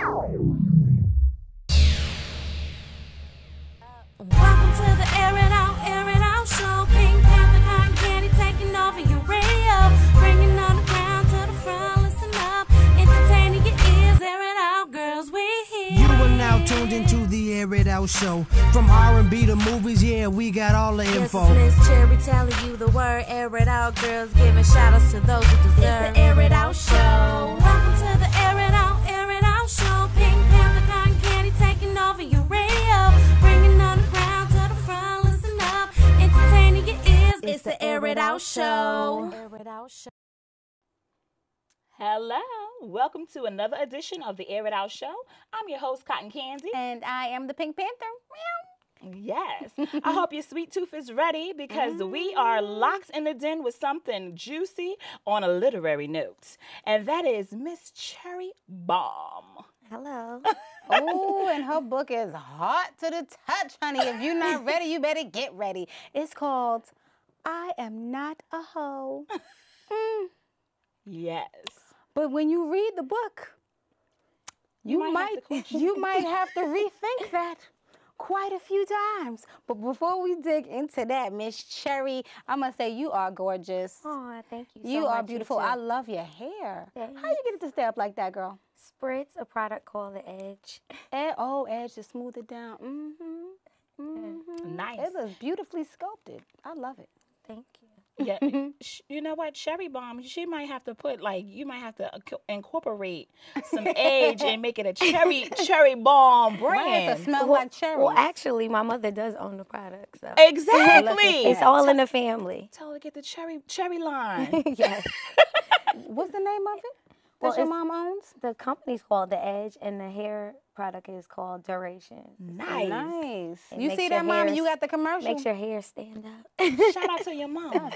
Welcome to the AirItOut Show. Pink Panther, cotton candy, taking over your radio. Bringing on the ground to the front, listen up. Entertaining your ears, air it out, girls, we here. You are now tuned into the Air It Out Show. From R&B to movies, yeah, we got all the info. Yes, Miss Cherry telling you the word, air it out, girls, giving shout outs to those who deserve. It's the Air It Out Show. Welcome to the Air It Out Show. Pink Panther, cotton candy, taking over your radio. Bringing on the ground to the front, listen up. Entertaining your ears, it's the Air It Out Show. Hello, welcome to another edition of the Air It Out Show. I'm your host, Cotton Candy. And I am the Pink Panther. Yes, I hope your sweet tooth is ready because we are locked in the den with something juicy on a literary note. And that is Miss Cherry Bomb. Hello. Oh, and her book is hot to the touch, honey. If you're not ready, you better get ready. It's called I Am Not a Hoe. Yes. But when you read the book, you might have to rethink that quite a few times. But before we dig into that, Miss Cherry, I'm going to say you are gorgeous. Oh, thank you so You much. are beautiful. You too. I love your hair. Thanks. How you get it to stay up like that, girl? Spritz, a product called The Edge. Edge to smooth it down. Nice. It looks beautifully sculpted. I love it. Thank you. Yeah, you know what, Cherry Bomb, she might have to put, like, you might have to incorporate some edge and make it a cherry bomb brand. It smells like cherry. Well, actually, my mother does own the product, so Exactly. it's all in the family. Tell her to get the cherry line. Yes. What's the name of it? Well, That your it's- mom owns? The company's called The Edge, and the hair product is called Duration. Nice. Nice. It You makes see your that, Mom? hair You got the commercial? Makes your hair stand up. Shout out to your mom.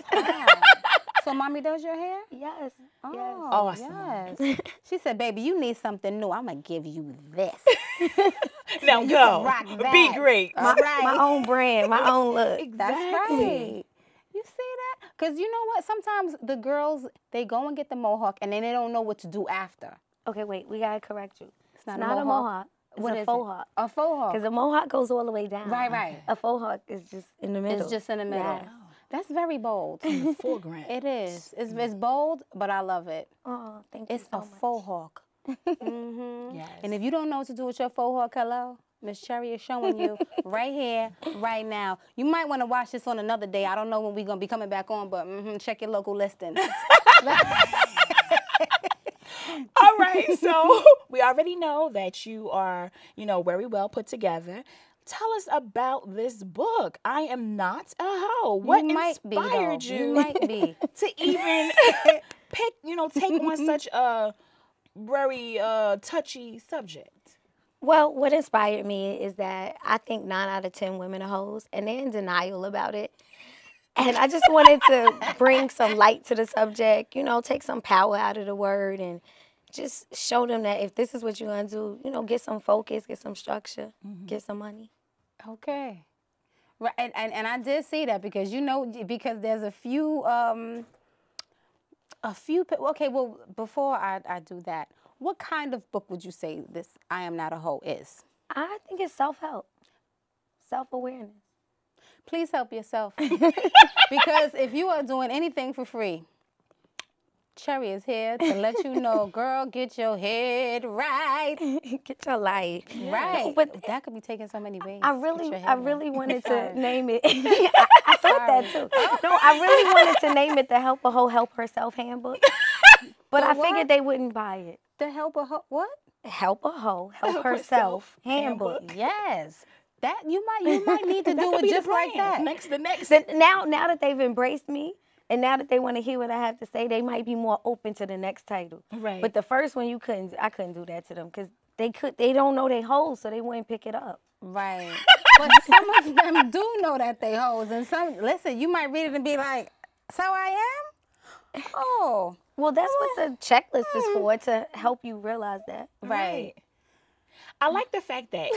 So Mommy does your hair? Yes. Oh, Awesome. yes. She said, baby, you need something new. I'm going to give you this. Now You go. can rock that. Be great. All right. My own brand, my own look. That's right. You see that? Because you know what? Sometimes the girls, they go and get the mohawk, and then they don't know what to do after. Okay, wait, we gotta correct you. It's not not a a mohawk. mohawk. It's What a is faux it? hawk. A faux hawk. Because a mohawk goes all the way down. Right. A faux hawk is just in the middle. It's just in the middle. Yes. That's very bold. Foreground. It is. It's bold, but I love it. Oh, thank you It's so a much. faux hawk. Yes. And if you don't know what to do with your faux hawk, hello, Miss Cherry is showing you right here, right now. You might want to watch this on another day. I don't know when we're going to be coming back on, but check your local listings. All right, so we already know that you are, very well put together. Tell us about this book, I Am Not a Hoe. What inspired You might be. to even pick, take on such a very touchy subject? Well, what inspired me is that I think 9 out of 10 women are hoes, and they're in denial about it. And I just wanted to bring some light to the subject, take some power out of the word and just show them that if this is what you're going to do, get some focus, get some structure, get some money. Okay. Right, and I did see that because, because there's a few, okay, well, before I do that, what kind of book would you say this I Am Not a Hoe is? I think it's self-help, self-awareness. Please help yourself. Because if you are doing anything for free, Cherry is here to let you know, girl, get your head right. Get your life. Right. No, but that could be taken so many ways. I really wanted to name it. I thought that too. No, I really wanted to name it the Help a Hoe Help Herself Handbook. But I figured they wouldn't buy it. The Help a Hoe, what? Help a Hoe Help Herself Handbook. Yes. That you might need to do it just like that. Next. Now that they've embraced me, and now that they want to hear what I have to say, they might be more open to the next title. Right. But the first one, I couldn't do that to them because they don't know they hoes, so they wouldn't pick it up. Right. But some of them do know that they hoes, and listen, you might read it and be like, so I am? Oh. Well, that's what the checklist is for, to help you realize that. Right. I like the fact that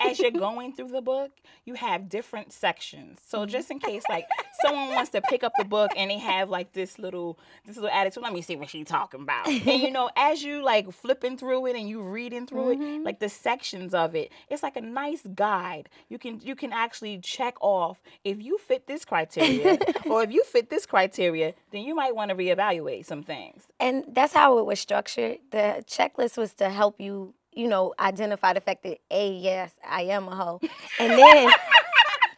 as you're going through the book, you have different sections. So just in case, like, someone wants to pick up the book and they have, like, this little attitude, let me see what she's talking about. And, you know, as you, like, flipping through it and you reading through it, like, the sections of it, it's like a nice guide. You can actually check off if you fit this criteria or if you fit this criteria, then you might want to reevaluate some things. And that's how it was structured. The checklist was to help you, you know, identify the fact that, yes, I am a hoe. And then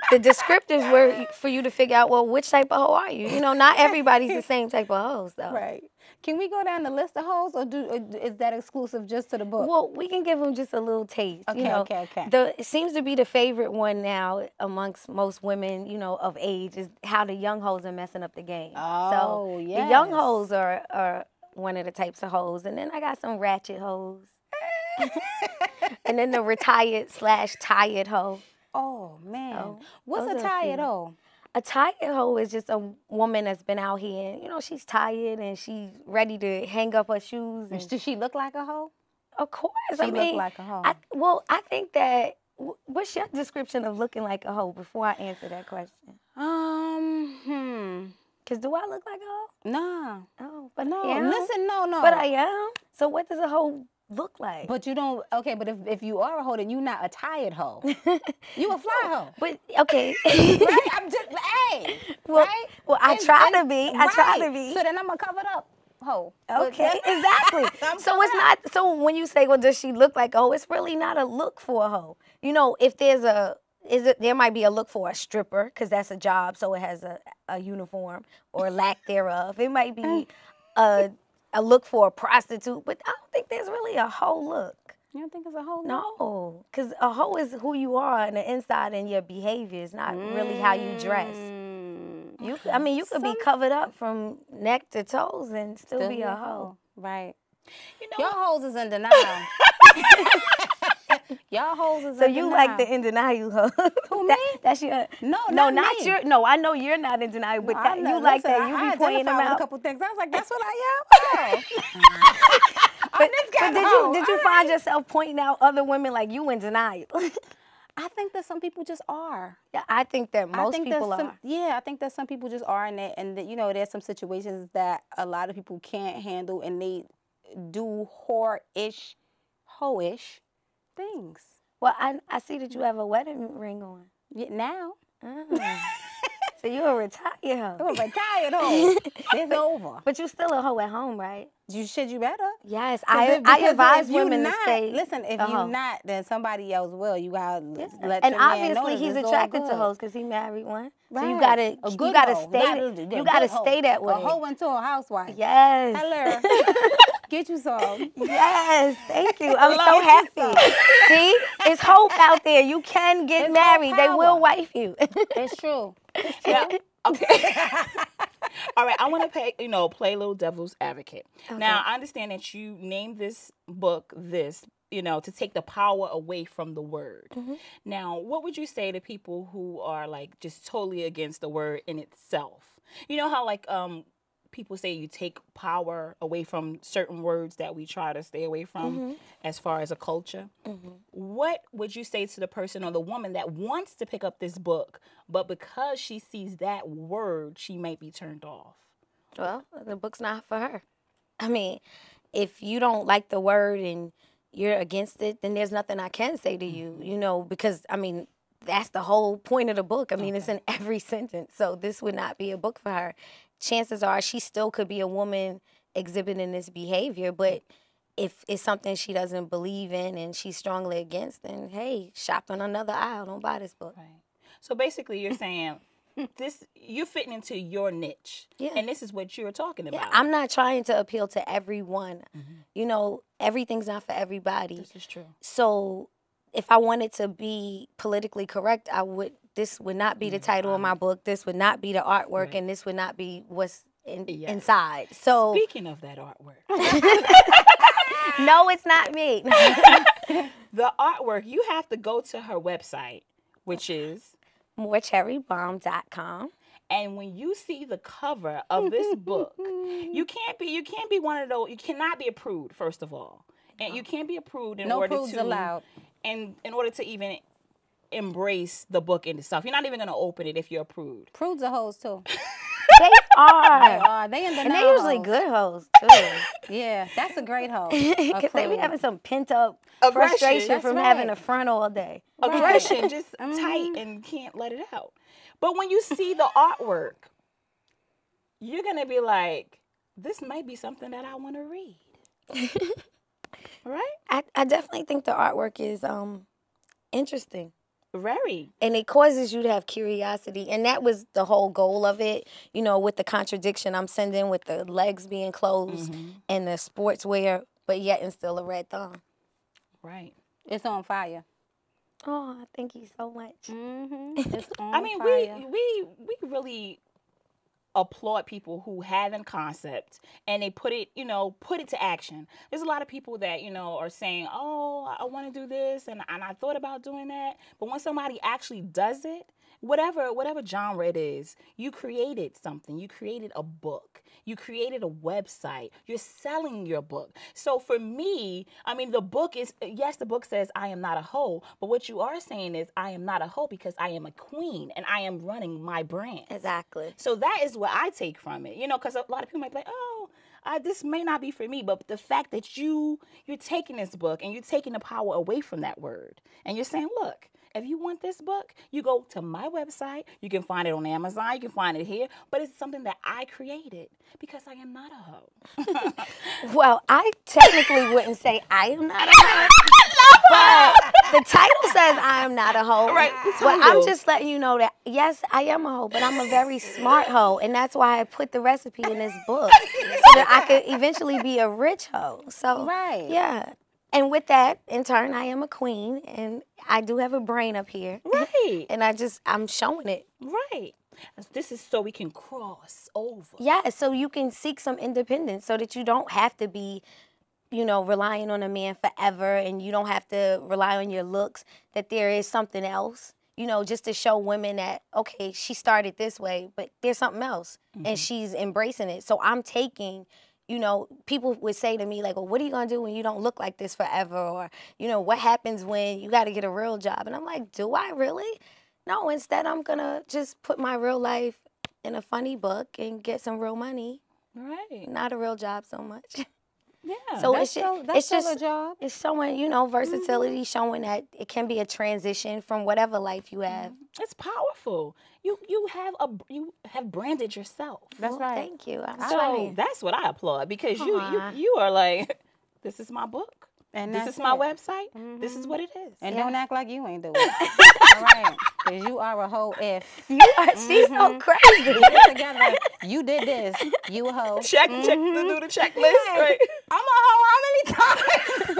the descriptives were for you to figure out, well, which type of hoe are you? You know, not everybody's the same type of hoes, though. Right. Can we go down the list of hoes, or is that exclusive just to the book? Well, we can give them just a little taste. Okay, you know, okay. It seems to be the favorite one now amongst most women, you know, of age, is how the young hoes are messing up the game. Oh, so yes. The young hoes are one of the types of hoes. And then I got some ratchet hoes. And then the retired/tired hoe. Oh, man. So, what's a tired hoe? A tired hoe is just a woman that's been out here and, you know, she's tired and she's ready to hang up her shoes. And Does she look like a hoe? Of course. She look like a hoe. I think that, what's your description of looking like a hoe before I answer that question? Because do I look like a hoe? Nah. Oh, but No, I am. listen, no. But I am. So what does a hoe look like? But you don't, okay, but if you are a hoe, then you're not a tired hoe. You a fly hoe. But, okay. Right? I'm just, hey. Well, right? well, I try to be. I try Right. to be. So then I'm a covered up hoe. Okay, exactly. So it's not, so when you say, well, does she look like a hoe, it's really not a look for a hoe. You know, if there's there might be a look for a stripper, because that's a job, so it has a uniform, or lack thereof. It might be a look for a prostitute, but I don't think there's really a hoe look. You don't think it's a hoe look? No, because a hoe is who you are on the inside and your behavior. It's not really how you dress. You could be covered up from neck to toes and still be a hoe. Right. You know, Your hoes is in denial. Y'all hoes is So in you denial. like the in denial hoe? Who, me? That's your No, not me. your. No, I know you're not in denial, but I know. you like Listen, that. You I be pointing them identified with out. a couple things. I was like, that's what I am. Oh. But did you find yourself pointing out other women like you in denial? I think that some people just are. Yeah, I think that most people are. Yeah, I think that some people just are in it, and that, you know, there's some situations that a lot of people can't handle, and they do whore-ish, hoe-ish things. Well, I see that you have a wedding ring on. Yeah, now. So you're a retired hoe. I'm a retired hoe. It's over. But you still a hoe at home, right? You better. Yes, Because I advise if you women not, to stay. Listen, if a you're hoe. not, then somebody else will. You gotta let And your man know obviously that he's it's all attracted to good. hoes because he married one. Right. So you A gotta good hoe. you gotta stay that way. A hoe into a housewife. Yes. Hello. Get you some. Yes, thank you. I'm so happy. See, it's hope out there. You can get It's married. hope They power. will wife you. It's true. yeah. Okay. All right. I want to play a little devil's advocate. Okay. Now, I understand that you named this book to take the power away from the word. Mm-hmm. Now, what would you say to people who are like just totally against the word in itself? You know how like people say you take power away from certain words that we try to stay away from as far as a culture. What would you say to the person or the woman that wants to pick up this book, but because she sees that word, she might be turned off? Well, the book's not for her. I mean, if you don't like the word and you're against it, then there's nothing I can say to you, you know, because, I mean, that's the whole point of the book. I mean, it's in every sentence. So this would not be a book for her. Chances are she still could be a woman exhibiting this behavior, but if it's something she doesn't believe in and she's strongly against, then, hey, shop on another aisle. Don't buy this book. Right. So basically you're saying you're fitting into your niche. Yeah. And this is what you're talking about. Yeah, I'm not trying to appeal to everyone. You know, everything's not for everybody. This is true. So if I wanted to be politically correct, this would not be the title of my book. This would not be the artwork, and this would not be what's inside. So Speaking of that artwork, no, it's not me. the artwork, you have to go to her website, which is morecherrybomb.com. And when you see the cover of this book, you can't be one of those. You cannot be approved, first of all. And you can't be approved in No order prudes to allowed. And in order to even embrace the book and itself. You're not even going to open it if you're approved. Prudes are hoes too. They are. They in the And they usually good hoes, too. Yeah, that's a great hoe. Because they be having some pent-up Aggression. frustration That's from right. having a front all day. Aggression, just tight and can't let it out. But when you see the artwork, you're going to be like, this might be something that I want to read. Right? I definitely think the artwork is interesting. Very. And it causes you to have curiosity. And that was the whole goal of it, you know, with the contradiction I'm sending with the legs being closed and the sportswear, but yet and still a red thumb. Right. It's on fire. Oh, thank you so much. It's on I mean, fire. we really applaud people who have a concept and they put it to action. There's a lot of people that, are saying, oh, I want to do this and I thought about doing that. But when somebody actually does it, whatever genre it is, you created something. You created a book. You created a website. You're selling your book. So for me, I mean, the book says I am not a hoe, but what you are saying is I am not a hoe because I am a queen and I am running my brand. Exactly. So that is what I take from it, because a lot of people might be like, oh, this may not be for me, but the fact that you're taking this book and you're taking the power away from that word and you're saying, look, if you want this book, you go to my website. You can find it on Amazon. You can find it here. But it's something that I created because I am not a hoe. Well, I technically wouldn't say I am not a hoe. But the title says I am not a hoe. Right. But I'm just letting you know that, yes, I am a hoe, but I'm a very smart hoe. And that's why I put the recipe in this book. So that I could eventually be a rich hoe. So, Right. Yeah. And with that, in turn, I am a queen, and I do have a brain up here. Right. And I'm showing it. Right. This is so we can cross over. Yeah, so you can seek some independence so that you don't have to be, relying on a man forever, and you don't have to rely on your looks, that there is something else, just to show women that, okay, she started this way, but there's something else, and she's embracing it. So I'm taking... people would say to me, like, well, what are you going to do when you don't look like this forever? Or, what happens when you got to get a real job? And I'm like, do I really? No, instead, I'm going to just put my real life in a funny book and get some real money. Right. Not a real job so much. Yeah. So That's still a job. It's showing, versatility, showing that it can be a transition from whatever life you have. It's powerful. You have branded yourself. That's right. Thank you. I'm So sorry. that's what I applaud because Aw. you are like, this is my book. And This that's is my it. website. This is what it is. And Yeah. don't act like you ain't doing it. All right. Because you are a hoe if. She's so crazy. Get it together. You did this. You a hoe. check to do the checklist. Right? I'm a hoe how many times?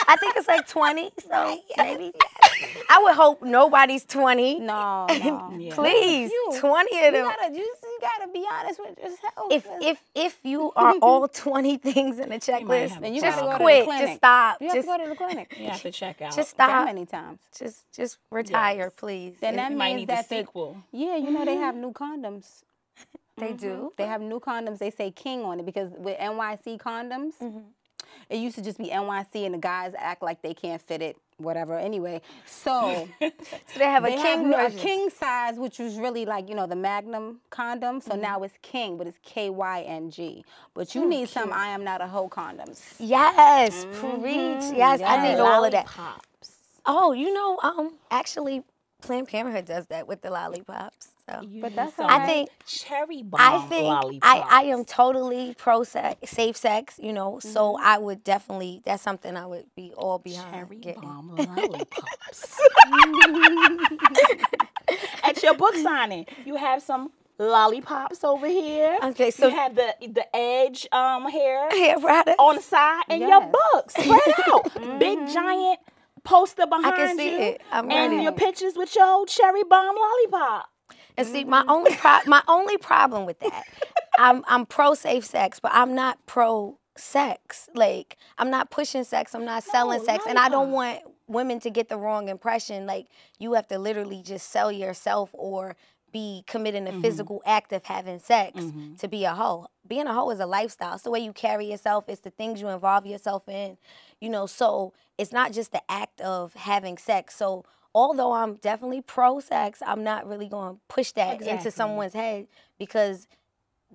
I think it's like 20, so maybe. I would hope nobody's 20. No. Yeah. Please, You. 20 of You them. gotta be honest with yourself. If you are all 20 things in the might checklist, have Then you just gotta go to the quit. clinic. Just stop. You have to go to the clinic. You have to check out. Just That stop. many times. Just retire, Yes. please. Then that you might means need the that sequel. yeah, they have new condoms. They do. They have new condoms. They say King on it because with NYC condoms, it used to just be NYC and the guys act like they can't fit it, whatever. Anyway, so So they have a they king have a version. king size, which was really like, the Magnum condom. So now it's King, but it's KYNG. But you need some I am not a hoe condoms. Yes, preach. Yes, I need all of that. Lollipops. Oh, actually, Planned Parenthood does that with the lollipops. So. But that's all I right. think cherry bomb I think lollipops. I am totally pro sex, safe sex, so I would definitely, that's something I would be all behind cherry getting. bomb lollipops. At your book signing, you have some lollipops over here. Okay, so you have the edge hair hair products. on the side, and your Yes. books spread out. Big giant poster behind I can see you, it. I'm and ready. your pictures with your cherry bomb lollipop. And see, my only problem with that, I'm pro safe sex, but I'm not pro sex. Like, I'm not pushing sex. I'm not selling sex, and I don't want women to get the wrong impression. Like, you have to literally just sell yourself or be committing a physical act of having sex to be a hoe. Being a hoe is a lifestyle. It's the way you carry yourself. It's the things you involve yourself in, you know. So it's not just the act of having sex. So although I'm definitely pro-sex, I'm not really going to push that into someone's head, because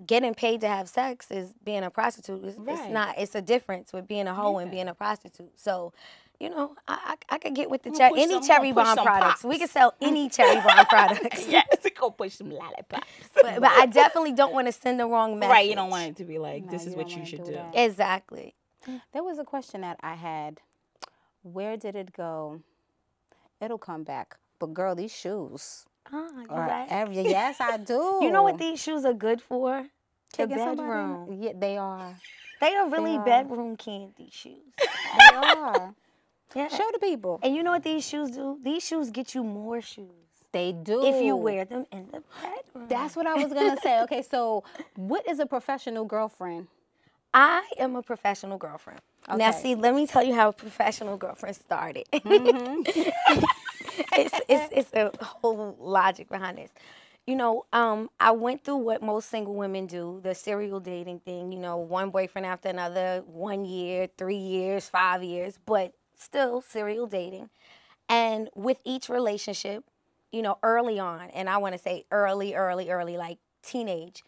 getting paid to have sex is being a prostitute. It's not. It's a difference with being a hoe and being a prostitute. So, you know, I could get with the any cherry bomb products. We could sell any cherry bomb products. Yes, go push some lollipops. But I definitely don't want to send the wrong message. Right, you don't want it to be like, this is what you should do. Exactly. There was a question that I had. Where did it go? It'll come back. But girl, these shoes. Yes, I do. You know what these shoes are good for? The bedroom. Yeah, they are. They are really bedroom candy shoes. They are. Yeah. Show the people. And you know what these shoes do? These shoes get you more shoes. They do. If you wear them in the bedroom. That's what I was going to say. Okay, so what is a professional girlfriend? I am a professional girlfriend. Okay. Now, see, let me tell you how a professional girlfriend started. It's a whole logic behind this. You know, I went through what most single women do, the serial dating thing, you know, one boyfriend after another, 1 year, 3 years, 5 years, but still serial dating. And with each relationship, you know, early on, and I want to say early, like teenage,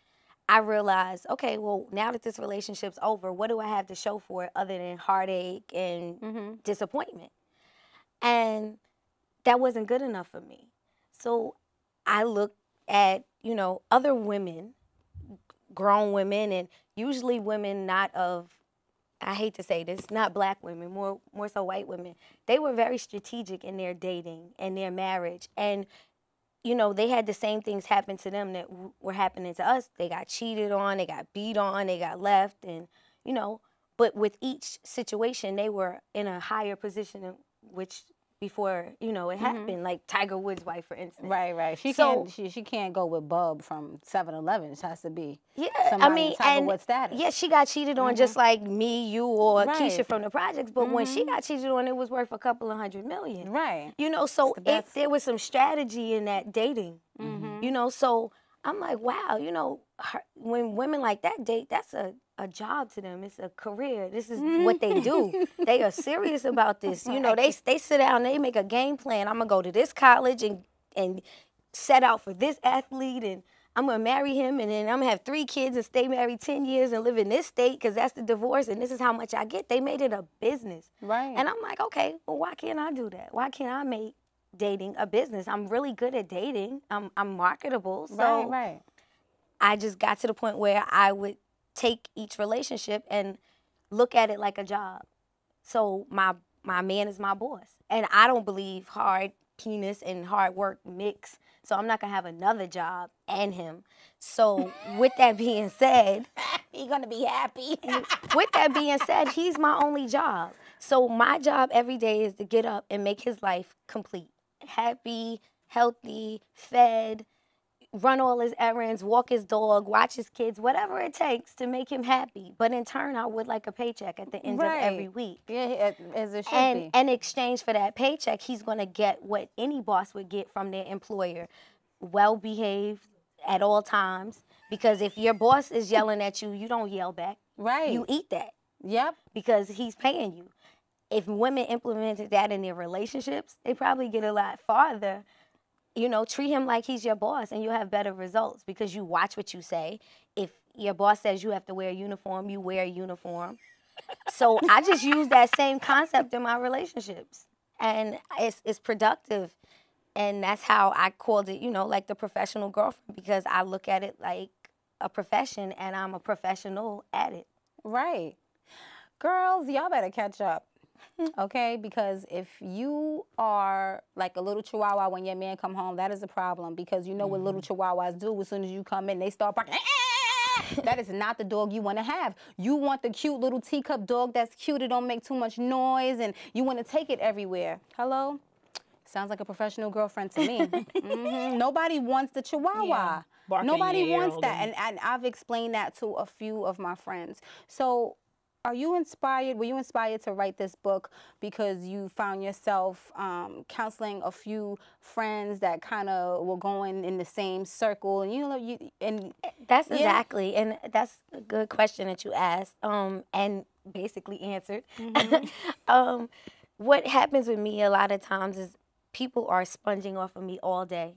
I realized, okay, well, now that this relationship's over, what do I have to show for it other than heartache and disappointment? And that wasn't good enough for me. So I looked at, you know, other women, grown women, and usually women not of, I hate to say this, not black women, more so white women. They were very strategic in their dating and their marriage. And, you know, they had the same things happen to them that were happening to us. They got cheated on, they got beat on, they got left, and, you know, but with each situation, they were in a higher position in which before, you know, it happened, like Tiger Woods' wife, for instance. Right. She can't go with Bub from 7-Eleven. It has to be somebody Tiger Woods status. Yeah, she got cheated on just like me, you, or Keisha from the projects. But when she got cheated on, it was worth a couple of $100 million. Right. You know, so there was some strategy in that dating. You know, so I'm like, wow, you know, when women like that date, that's a job to them. It's a career. This is what they do. They are serious about this. You know, they sit down, they make a game plan. I'm going to go to this college and set out for this athlete, and I'm going to marry him, and then I'm going to have 3 kids and stay married 10 years and live in this state because that's the divorce, and this is how much I get. They made it a business. Right. And I'm like, okay, well, why can't I do that? Why can't I make dating a business? I'm really good at dating. I'm marketable. So right. I just got to the point where I would take each relationship and look at it like a job. So my man is my boss. And I don't believe hard penis and hard work mix. So I'm not going to have another job and him. So with that being said, you're going to be happy. With that being said, he's my only job. So my job every day is to get up and make his life complete. Happy, healthy, fed, run all his errands, walk his dog, watch his kids, whatever it takes to make him happy. But in turn, I would like a paycheck at the end of every week. Yeah, as it should be. And in exchange for that paycheck, he's going to get what any boss would get from their employer. Well-behaved at all times. Because if your boss is yelling at you, you don't yell back. Right. You eat that. Yep. Because he's paying you. If women implemented that in their relationships, they probably get a lot farther. You know, treat him like he's your boss and you'll have better results because you watch what you say. If your boss says you have to wear a uniform, you wear a uniform. So I just use that same concept in my relationships. And it's productive. And that's how I called it, you know, like the professional girlfriend, because I look at it like a profession and I'm a professional at it. Right. Girls, y'all better catch up. Okay, because if you are like a little chihuahua when your man come home, that is a problem, because you know what little chihuahuas do. As soon as you come in, they start barking. That is not the dog you want to have. You want the cute little teacup dog that's cute, it don't make too much noise, and you want to take it everywhere. Hello? Sounds like a professional girlfriend to me. Nobody wants the chihuahua. Yeah. Nobody wants that, and I've explained that to a few of my friends. So Are you inspired? Were you inspired to write this book because you found yourself counseling a few friends that kind of were going in the same circle, and that's exactly, and that's a good question that you asked, and basically answered. Mm-hmm. What happens with me a lot of times is people are sponging off of me all day.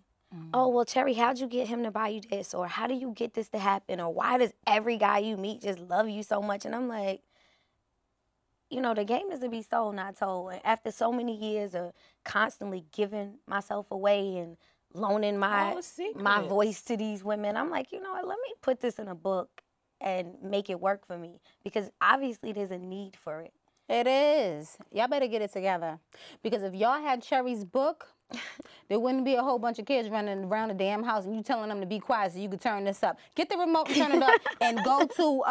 Oh, well, Cherry, how'd you get him to buy you this? Or how do you get this to happen? Or why does every guy you meet just love you so much? And I'm like, you know, the game is to be sold, not told. And after so many years of constantly giving myself away and loaning my voice to these women, I'm like, you know what, let me put this in a book and make it work for me. Because obviously there's a need for it. It is. Y'all better get it together. Because if y'all had Cherry's book, there wouldn't be a whole bunch of kids running around the damn house and you telling them to be quiet so you could turn this up. Get the remote and turn it up and go to,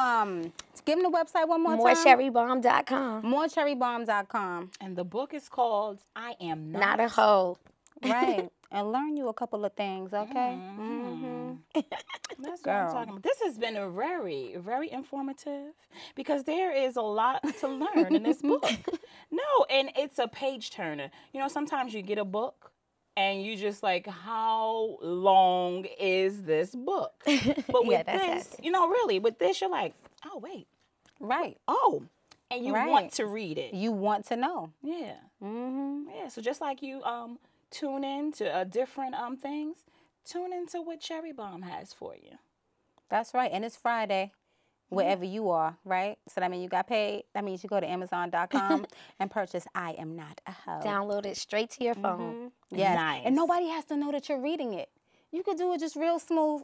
give them the website one more time. MoreCherryBomb.com. MoreCherryBombs.com. And the book is called I Am Not a Hoe. Right. And learn you a couple of things, okay? That's what I'm talking about. This has been a very, very informative because there is a lot to learn in this book. No, and it's a page turner. You know, sometimes you get a book and you just like, how long is this book? But with this, you know, really, with this, you're like, oh, wait. Right. Oh, and you want to read it. You want to know. Yeah. Yeah, so just like you tune in to different things, tune into what Cherry Bomb has for you. That's right. And it's Friday wherever you are, right? So that means you got paid. That means you go to Amazon.com and purchase I Am Not a Hoe. Download it straight to your phone. Yes. Nice. And nobody has to know that you're reading it. You could do it just real smooth.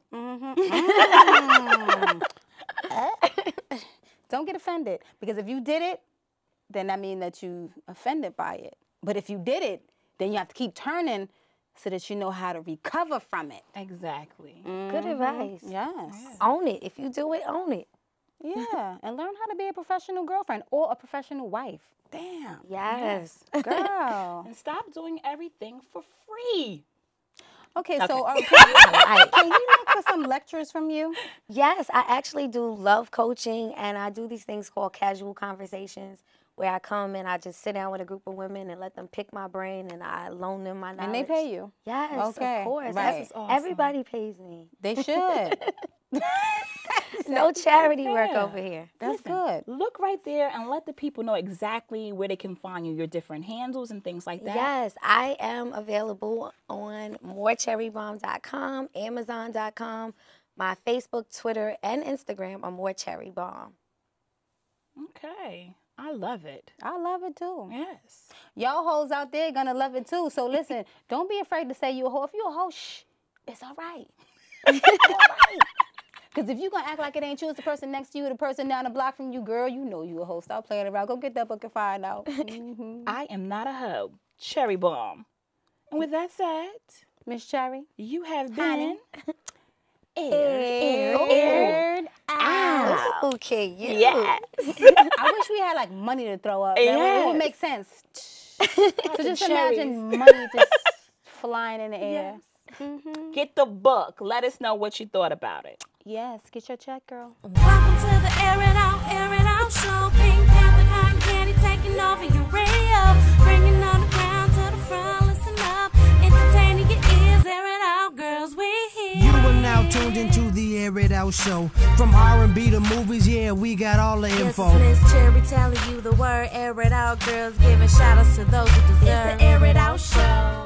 Don't get offended. Because if you did it, then that means that you offended by it. But if you did it, then you have to keep turning so that you know how to recover from it. Exactly. Good advice. Yes. Own it. If you do it, own it. Yeah. And learn how to be a professional girlfriend or a professional wife. Damn. Yes. Girl. And stop doing everything for free. Okay, so can you look for some lectures from you? Yes, I actually do love coaching, and I do these things called casual conversations, where I come and I just sit down with a group of women and let them pick my brain, and I loan them my knowledge. And they pay you? Yes, okay. Of course. Right. Awesome. Everybody pays me. They should. No charity work over here. That's good. Look right there and let the people know exactly where they can find you, your different handles and things like that. Yes, I am available on MoreCherryBomb.com, Amazon.com, my Facebook, Twitter, and Instagram are MoreCherryBomb. Okay. I love it. I love it too. Yes. Y'all hoes out there gonna love it too. So listen, don't be afraid to say you a hoe. If you a hoe, shh, it's all right. It's all right. Because if you gonna act like it ain't you, it's the person next to you, the person down the block from you, girl, you know you a hoe. Stop playing around. Go get that book and find out. I Am Not a Hoe, Cherry Bomb. And with that said, Miss Cherry, you have been aired out. Okay, you. Yes. I wish we had like money to throw up. It would make sense. So just imagine money just flying in the air. Yes. Get the book. Let us know what you thought about it. Yes, get your check, girl. Welcome to the AirItOut Show. Pink Panther, cotton candy taking over your radio. Bringing on the ground to the front, listen up. Entertaining your ears, air it out, girls, we here. You are now tuned into the Air It Out Show. From R&B to movies, yeah, we got all the info. Yes, it's Miss Cherry telling you the word. Air it out, girls, giving shout outs to those who deserve. It's the Air It Out Show.